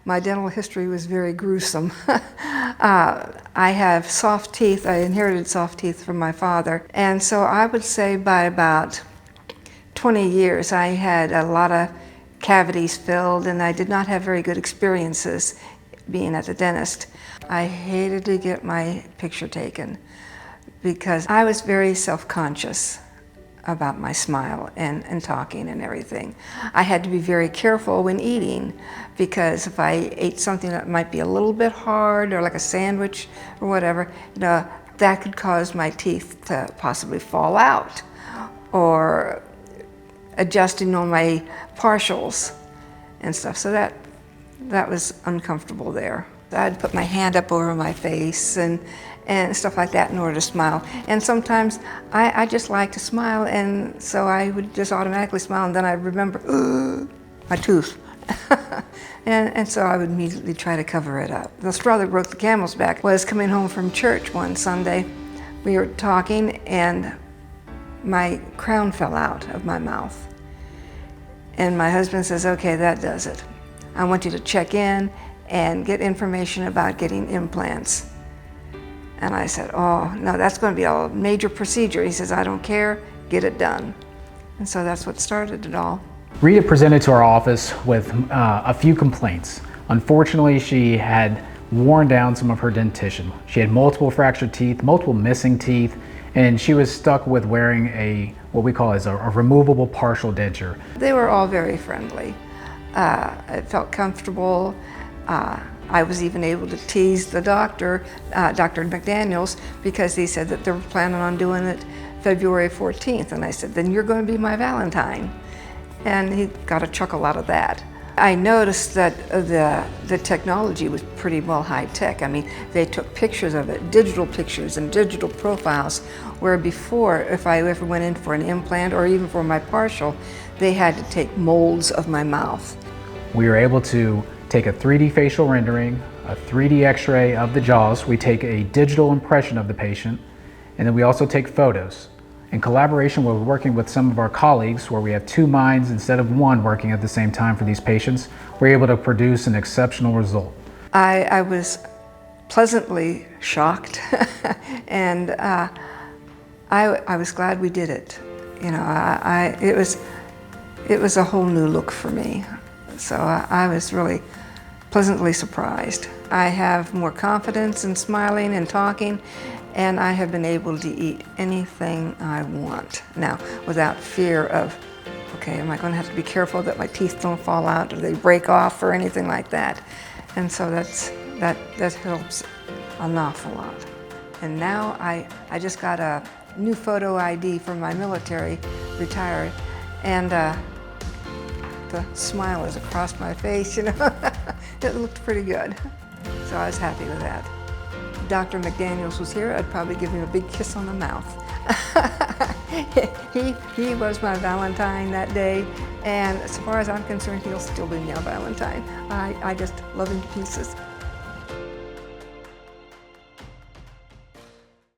My dental history was very gruesome. I have soft teeth. I inherited soft teeth from my father. And so I would say by about 20 years, I had a lot of cavities filled, and I did not have very good experiences being at the dentist. I hated to get my picture taken because I was very self-conscious about my smile and talking and everything. I had to be very careful when eating because if I ate something that might be a little bit hard or like a sandwich or whatever, that could cause my teeth to possibly fall out, or adjusting on my partials and stuff. So that was uncomfortable there. I'd put my hand up over my face and stuff like that in order to smile. And sometimes I just like to smile, and so I would just automatically smile, and then I'd remember, my tooth. and so I would immediately try to cover it up. The straw that broke the camel's back was coming home from church one Sunday. We were talking, and my crown fell out of my mouth. And my husband says, okay, that does it. I want you to check in and get information about getting implants. And I said, oh, no, that's going to be a major procedure. He says, I don't care, get it done. And so that's what started it all. Rita presented to our office with a few complaints. Unfortunately, she had worn down some of her dentition. She had multiple fractured teeth, multiple missing teeth, and she was stuck with wearing what we call as a removable partial denture. They were all very friendly. It felt comfortable. I was even able to tease the doctor, Dr. McDaniels, because he said that they were planning on doing it February 14th. And I said, then you're going to be my Valentine. And he got a chuckle out of that. I noticed that the technology was pretty well high tech. I mean, they took pictures of it, digital pictures and digital profiles, where before, if I ever went in for an implant or even for my partial, they had to take molds of my mouth. We were able to take a 3D facial rendering, a 3D x-ray of the jaws. We take a digital impression of the patient, and then we also take photos. In collaboration, we're working with some of our colleagues where we have two minds instead of one working at the same time for these patients. We're able to produce an exceptional result. I was pleasantly shocked and I was glad we did it. You know, it was a whole new look for me. So I was really pleasantly surprised. I have more confidence in smiling and talking, and I have been able to eat anything I want now without fear of, okay, am I going to have to be careful that my teeth don't fall out or they break off or anything like that. And so that helps an awful lot. And now I just got a new photo ID from my military, retired, and the smile is across my face, you know. It looked pretty good. So I was happy with that. Dr. McDaniels was here, I'd probably give him a big kiss on the mouth. He was my Valentine that day, and as far as I'm concerned, he'll still be my Valentine. I just love him to pieces.